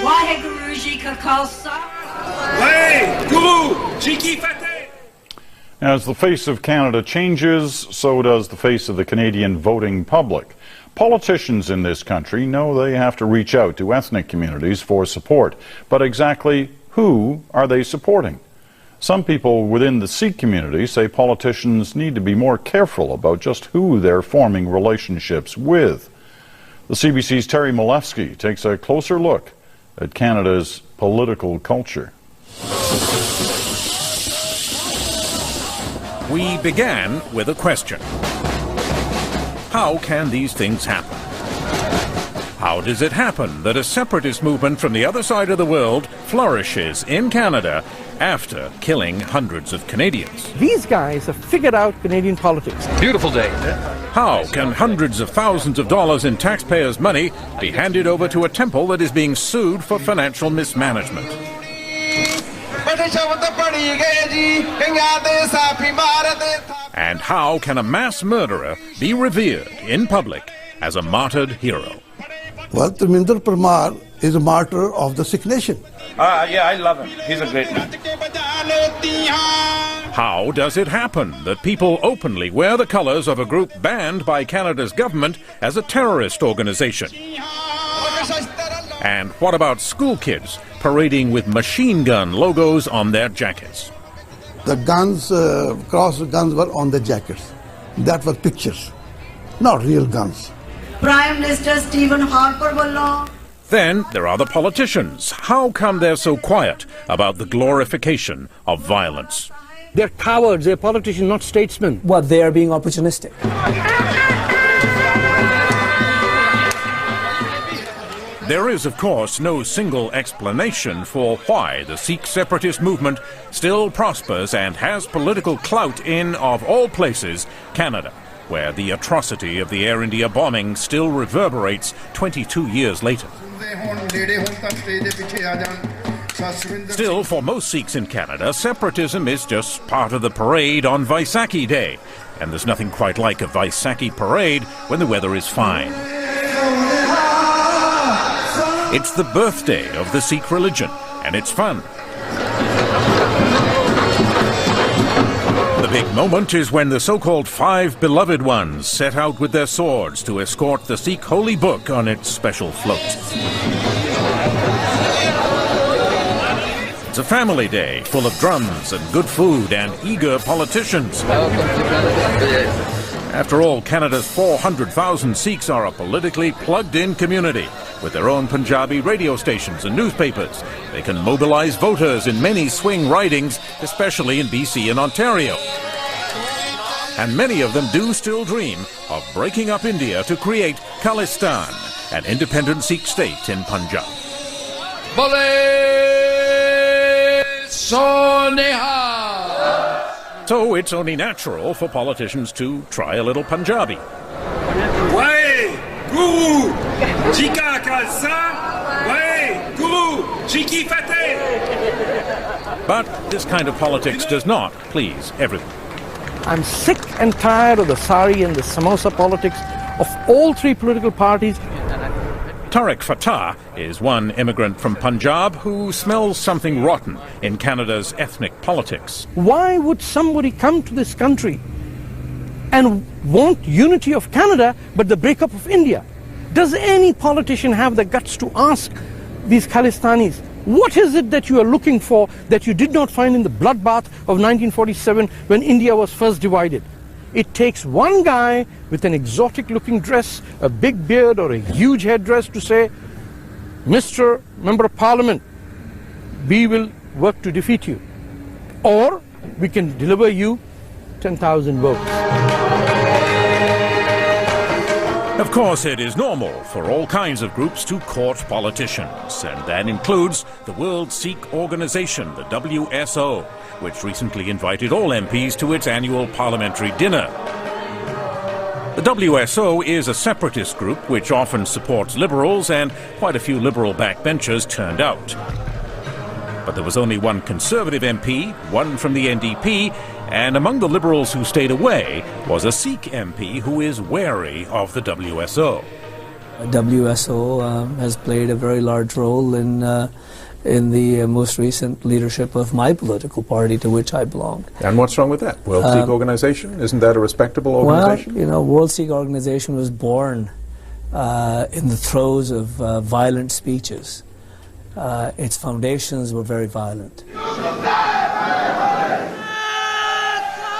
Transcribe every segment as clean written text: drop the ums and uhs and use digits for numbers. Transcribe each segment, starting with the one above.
Waheguru Ji Ka Khalsa. Guru Ji Ki Fateh. As the face of Canada changes, so does the face of the Canadian voting public. Politicians in this country know they have to reach out to ethnic communities for support. But exactly who are they supporting? Some people within the Sikh community say politicians need to be more careful about just who they're forming relationships with. The CBC's Terry Malevsky takes a closer look at Canada's political culture. We began with a question. How can these things happen? How does it happen that a separatist movement from the other side of the world flourishes in Canada after killing hundreds of Canadians? These guys have figured out Canadian politics. Beautiful day. How can hundreds of thousands of dollars in taxpayers' money be handed over to a temple that is being sued for financial mismanagement? And how can a mass murderer be revered in public as a martyred hero? Well, Triminder Parmar is a martyr of the Sikh nation. Yeah, I love him. He's a great man. How does it happen that people openly wear the colours of a group banned by Canada's government as a terrorist organisation? And what about school kids parading with machine gun logos on their jackets? The guns, cross guns were on the jackets. That were pictures, not real guns. Prime Minister Stephen Harper wallo. Then there are the politicians. How come they're so quiet about the glorification of violence? They're cowards, they're politicians, not statesmen. Well, they are being opportunistic. There is, of course, no single explanation for why the Sikh separatist movement still prospers and has political clout in, of all places, Canada, where the atrocity of the Air India bombing still reverberates 22 years later. Still, for most Sikhs in Canada, separatism is just part of the parade on Vaisakhi Day. And there's nothing quite like a Vaisakhi parade when the weather is fine. It's the birthday of the Sikh religion, and it's fun. The big moment is when the so-called five beloved ones set out with their swords to escort the Sikh holy book on its special float. It's a family day full of drums and good food and eager politicians. After all, Canada's 400,000 Sikhs are a politically plugged-in community with their own Punjabi radio stations and newspapers. They can mobilize voters in many swing ridings, especially in BC and Ontario. And many of them do still dream of breaking up India to create Khalistan, an independent Sikh state in Punjab. So it's only natural for politicians to try a little Punjabi. Guru Ji Ka Khalsa. Guru Ji Ki Fateh. But this kind of politics does not please everyone. I'm sick and tired of the sari and the samosa politics of all three political parties. Tariq Fatah is one immigrant from Punjab who smells something rotten in Canada's ethnic politics. Why would somebody come to this country and want unity of Canada but the breakup of India? Does any politician have the guts to ask these Khalistanis, what is it that you are looking for that you did not find in the bloodbath of 1947 when India was first divided? It takes one guy with an exotic looking dress, a big beard or a huge headdress to say, Mr. Member of Parliament, we will work to defeat you. Or we can deliver you 10,000 votes. Of course, it is normal for all kinds of groups to court politicians, and that includes the World Sikh Organization, the WSO, which recently invited all MPs to its annual parliamentary dinner. The WSO is a separatist group which often supports liberals, and quite a few liberal backbenchers turned out. But there was only one Conservative MP, one from the NDP, and among the Liberals who stayed away was a Sikh MP who is wary of the WSO. WSO has played a very large role in the most recent leadership of my political party, to which I belong. And what's wrong with that? World Sikh Organization? Isn't that a respectable organization? Well, you know, World Sikh Organization was born in the throes of violent speeches. Its foundations were very violent.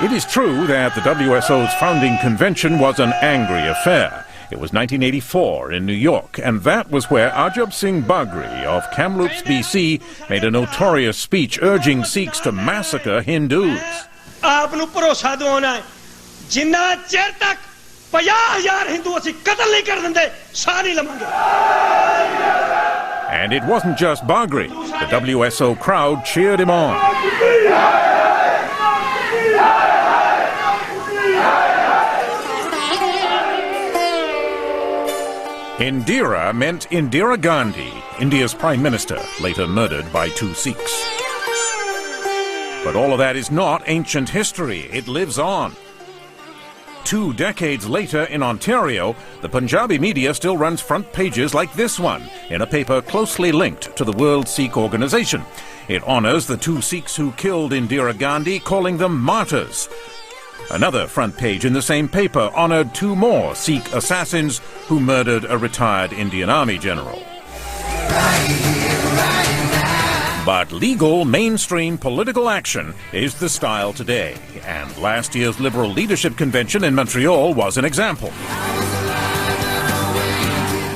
It is true that the WSO's founding convention was an angry affair. It was 1984 in New York, and that was where Ajab Singh Bagri of Kamloops, BC, made a notorious speech urging Sikhs to massacre Hindus. And it wasn't just Bagri. The WSO crowd cheered him on. Indira meant Indira Gandhi, India's Prime Minister, later murdered by 2 Sikhs. But all of that is not ancient history. It lives on. 2 decades later in Ontario, the Punjabi media still runs front pages like this one, in a paper closely linked to the World Sikh Organization. It honors the 2 Sikhs who killed Indira Gandhi, calling them martyrs. Another front page in the same paper honored 2 more Sikh assassins who murdered a retired Indian Army general. But legal, mainstream political action is the style today, and last year's Liberal Leadership Convention in Montreal was an example.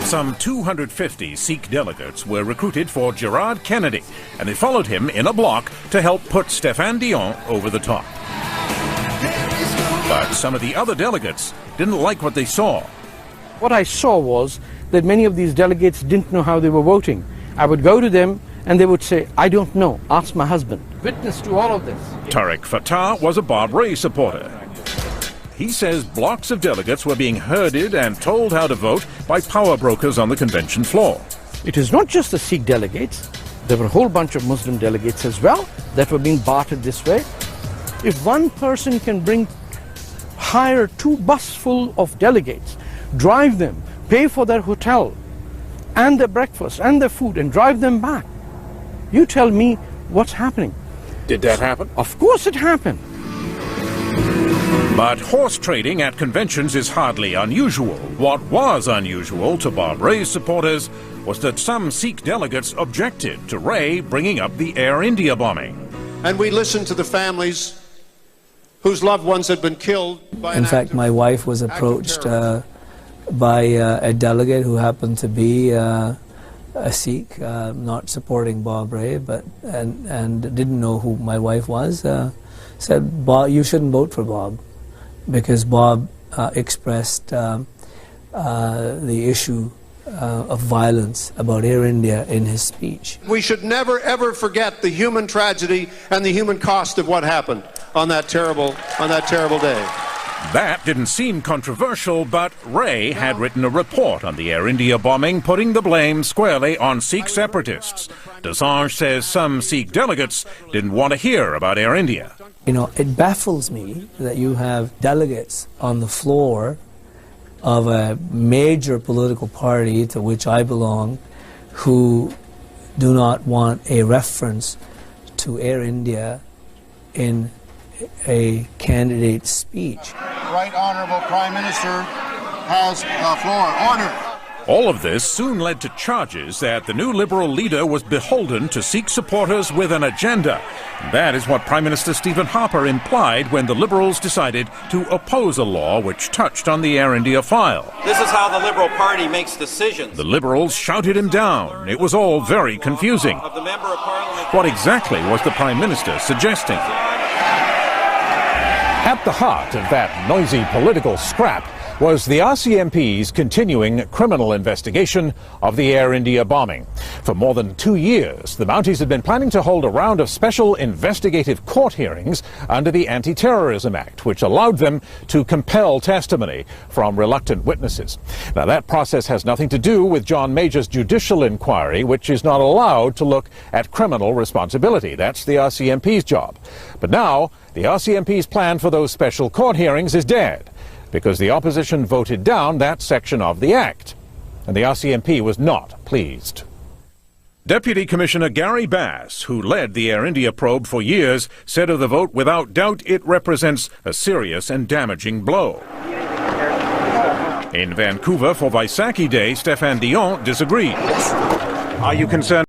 Some 250 Sikh delegates were recruited for Gerard Kennedy, and they followed him in a block to help put Stéphane Dion over the top. But some of the other delegates didn't like what they saw. What I saw was that many of these delegates didn't know how they were voting. I would go to them and they would say, I don't know, ask my husband. Witness to all of this. Tariq Fatah was a Bob Rae supporter. He says blocks of delegates were being herded and told how to vote by power brokers on the convention floor. It is not just the Sikh delegates. There were a whole bunch of Muslim delegates as well that were being bartered this way. If one person can hire 2 buses full of delegates, drive them, pay for their hotel and their breakfast and their food and drive them back, you tell me what's happening. Did that happen? Of course it happened. But horse trading at conventions is hardly unusual. What was unusual to Bob Rae's supporters was that some Sikh delegates objected to Rae bringing up the Air India bombing. And we listened to the families whose loved ones had been killed by In fact, my wife was approached by a delegate who happened to be a Sikh, not supporting Bob Rae, and didn't know who my wife was, said, Bob, you shouldn't vote for Bob, because Bob expressed the issue of violence about Air India in his speech. We should never, ever forget the human tragedy and the human cost of what happened on that terrible day. That didn't seem controversial, but Rae had written a report on the Air India bombing, putting the blame squarely on Sikh separatists. Desange says some Sikh delegates didn't want to hear about Air India. You know, it baffles me that you have delegates on the floor of a major political party to which I belong who do not want a reference to Air India in a candidate's speech. Right Honourable Prime Minister has the floor. Order. All of this soon led to charges that the new Liberal leader was beholden to Sikh supporters with an agenda. That is what Prime Minister Stephen Harper implied when the Liberals decided to oppose a law which touched on the Air India file. This is how the Liberal Party makes decisions. The Liberals shouted him down. It was all very confusing. Of the Member of Parliament. What exactly was the Prime Minister suggesting? At the heart of that noisy political scrap was the RCMP's continuing criminal investigation of the Air India bombing. For more than 2 years, the Mounties had been planning to hold a round of special investigative court hearings under the Anti-Terrorism Act, which allowed them to compel testimony from reluctant witnesses. Now, that process has nothing to do with John Major's judicial inquiry, which is not allowed to look at criminal responsibility. That's the RCMP's job. But now, the RCMP's plan for those special court hearings is dead, because the opposition voted down that section of the Act, and the RCMP was not pleased. Deputy Commissioner Gary Bass, who led the Air India probe for years, said of the vote, without doubt it represents a serious and damaging blow. In Vancouver for Vaisakhi Day, Stéphane Dion disagreed. Are you concerned